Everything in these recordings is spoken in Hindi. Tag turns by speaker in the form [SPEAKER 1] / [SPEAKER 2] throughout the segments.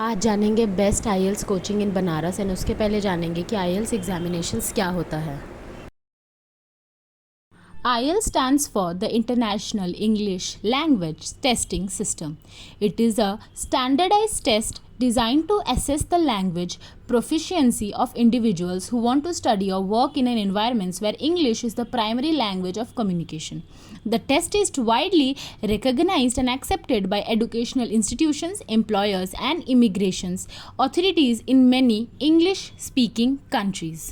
[SPEAKER 1] आज जानेंगे best IELTS coaching in Banaras and उसके पहले जानेंगे कि आईएल्स एग्जामिनेशंस क्या होता है। IELTS stands for the International English Language Testing System. It is a standardized test designed to assess the language proficiency of individuals who want to study or work in an environment where English is the primary language of communication. The test is widely recognized and accepted by educational institutions, employers, and immigration authorities in many English-speaking countries.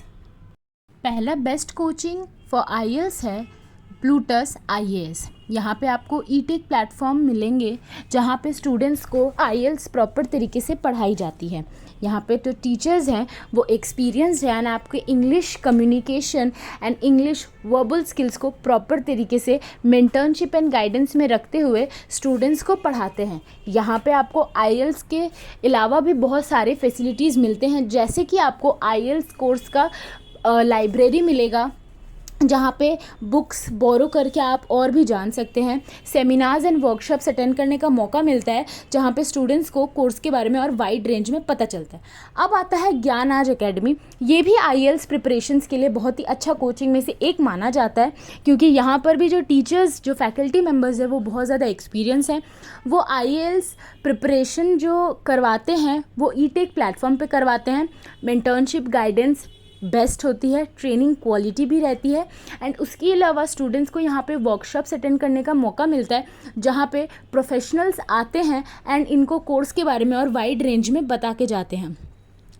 [SPEAKER 1] पहला बेस्ट कोचिंग फॉर आईएल्स है प्लूटस आईएएस। यहाँ पे आपको ई-टेक प्लेटफॉर्म मिलेंगे जहाँ पे स्टूडेंट्स को आईएल्स प्रॉपर तरीके से पढ़ाई जाती है। यहाँ पे तो टीचर्स हैं वो एक्सपीरियंस्ड हैं एंड आपके English communication and English verbal skills को प्रॉपर तरीके से मेंटरशिप एंड गाइडेंस में रखते हुए स्टूडेंट्स को पढ़ाते हैं। यहाँ पे आपको आईएल्स के अलावा भी बहुत सारे फैसिलिटीज़ मिलते हैं, जैसे कि आपको आईएल्स कोर्स का लाइब्रेरी मिलेगा जहाँ पे बुक्स बोरो करके आप और भी जान सकते हैं। सेमिनार्स एंड वर्कशॉप्स अटेंड करने का मौका मिलता है जहाँ पे स्टूडेंट्स को कोर्स के बारे में और वाइड रेंज में पता चलता है। अब आता है ज्ञान आज एकेडमी। ये भी आईएल्स प्रिपरेशंस के लिए बहुत ही अच्छा कोचिंग में से एक माना जाता है, क्योंकि यहाँ पर भी जो टीचर्स जो फैकल्टी मेम्बर्स हैं वो बहुत ज़्यादा एक्सपीरियंस हैं। वो आईएल्स प्रिपरेशन जो करवाते हैं वो ई-टेक प्लेटफॉर्म पे करवाते हैं। मेंटरशिप गाइडेंस बेस्ट होती है, ट्रेनिंग क्वालिटी भी रहती है एंड उसके अलावा स्टूडेंट्स को यहाँ पे वर्कशॉप्स अटेंड करने का मौका मिलता है जहाँ पे प्रोफेशनल्स आते हैं एंड इनको कोर्स के बारे में और वाइड रेंज में बता के जाते हैं।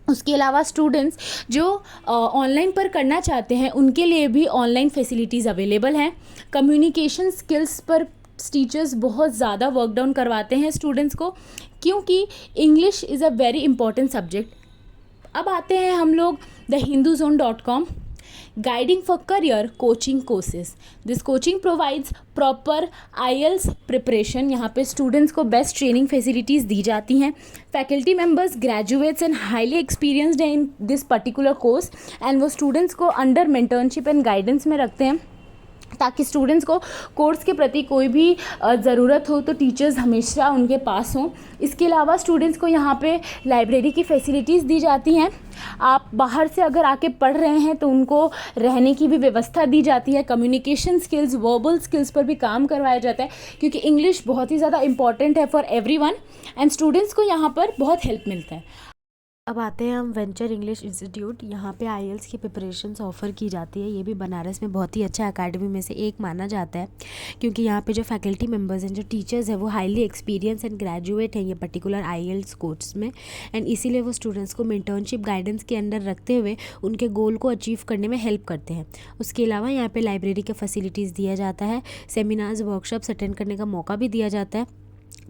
[SPEAKER 1] उसके अलावा स्टूडेंट्स जो ऑनलाइन पर करना चाहते हैं उनके लिए भी ऑनलाइन फैसिलिटीज़ अवेलेबल हैं। कम्युनिकेशन स्किल्स पर टीचर्स बहुत ज़्यादा वर्क डाउन करवाते हैं स्टूडेंट्स को, क्योंकि English is a very important subject. अब आते हैं हम लोग thehinduzone.com guiding for career coaching courses. This coaching provides proper IELTS preparation. यहाँ पे स्टूडेंट्स को बेस्ट ट्रेनिंग फैसिलिटीज़ दी जाती हैं। Faculty members graduates and highly experienced हैं in this particular course and वो स्टूडेंट्स को अंडर मेंटरशिप एंड गाइडेंस में रखते हैं ताकि स्टूडेंट्स को कोर्स के प्रति कोई भी ज़रूरत हो तो टीचर्स हमेशा उनके पास हों। इसके अलावा स्टूडेंट्स को यहाँ पे लाइब्रेरी की फैसिलिटीज़ दी जाती हैं। आप बाहर से अगर आके पढ़ रहे हैं तो उनको रहने की भी व्यवस्था दी जाती है। कम्युनिकेशन स्किल्स, वर्बल स्किल्स पर भी काम करवाया जाता है, क्योंकि इंग्लिश बहुत ही ज़्यादा इंपॉर्टेंट है फॉर एवरीवन एंड स्टूडेंट्स को यहाँ पर बहुत हेल्प मिलता है। अब आते हैं हम वेंचर इंग्लिश इंस्टीट्यूट। यहाँ पे आईएल्स की प्रिपरेशंस ऑफ़र की जाती है। ये भी बनारस में बहुत ही अच्छा एकेडमी में से एक माना जाता है, क्योंकि यहाँ पे जो फैकल्टी मेंबर्स हैं, जो टीचर्स हैं, वो हाईली एक्सपीरियंस एंड ग्रेजुएट हैं ये पर्टिकुलर आईएल्स कोर्स में एंड इसीलिए वो स्टूडेंट्स को मेंटरशिप गाइडेंस के अंडर रखते हुए उनके गोल को अचीव करने में हेल्प करते हैं। उसके अलावा यहाँ पर लाइब्रेरी के फैसिलिटीज़ दिया जाता है, सेमिनार्स वर्कशॉप्स अटेंड करने का मौका भी दिया जाता है,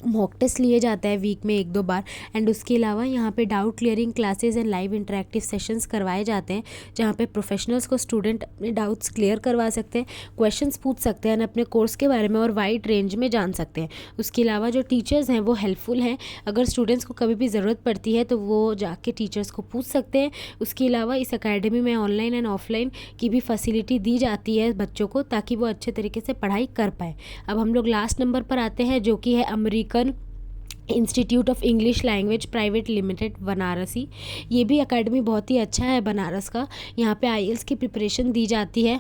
[SPEAKER 1] मॉक टेस्ट लिए जाता है वीक में 1-2 बार एंड उसके अलावा यहाँ पे doubt clearing classes and live interactive sessions करवाए जाते हैं जहाँ पे प्रोफेशनल्स को स्टूडेंट अपने डाउट्स क्लियर करवा सकते हैं, क्वेश्चंस पूछ सकते हैं अपने कोर्स के बारे में और वाइड रेंज में जान सकते हैं। उसके अलावा जो टीचर्स हैं वो हेल्पफुल हैं, अगर स्टूडेंट्स को कभी भी ज़रूरत पड़ती है तो वो जाके टीचर्स को पूछ सकते हैं। उसके अलावा इस अकेडमी में ऑनलाइन एंड ऑफलाइन की भी फैसिलिटी दी जाती है बच्चों को, ताकि वो अच्छे तरीके से पढ़ाई कर पाए। अब हम लोग लास्ट नंबर पर आते हैं, जो कि है American institute of English language private limited Banarasi. ये भी एकेडमी बहुत ही अच्छा है बनारस का। यहाँ पे आईएल्स की प्रिपरेशन दी जाती है।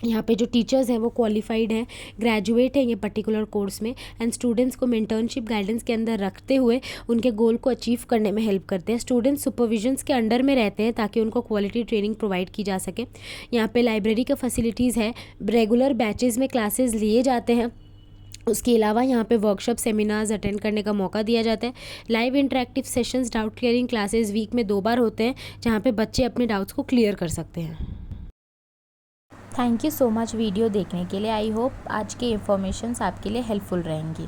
[SPEAKER 1] यहाँ पे जो टीचर्स हैं वो क्वालिफाइड हैं, ग्रेजुएट हैं ये पर्टिकुलर कोर्स में एंड स्टूडेंट्स को मेंटरशिप गाइडेंस के अंदर रखते हुए उनके गोल को अचीव करने में हेल्प करते हैं। स्टूडेंट्स सुपरविजन्स के अंडर में रहते हैं ताकि उनको क्वालिटी ट्रेनिंग प्रोवाइड की जा सके। यहाँ पे लाइब्रेरी का फैसिलिटीज़ है, रेगुलर बैचेज़ में क्लासेस लिए जाते हैं। उसके अलावा यहाँ पे वर्कशॉप सेमिनार्स अटेंड करने का मौका दिया जाता है। Live interactive sessions, doubt clearing classes week में 2 बार होते हैं जहाँ पे बच्चे अपने डाउट्स को क्लियर कर सकते हैं।
[SPEAKER 2] Thank you so much video देखने के लिए। आई होप आज के इन्फॉर्मेशंस आपके लिए हेल्पफुल रहेंगी।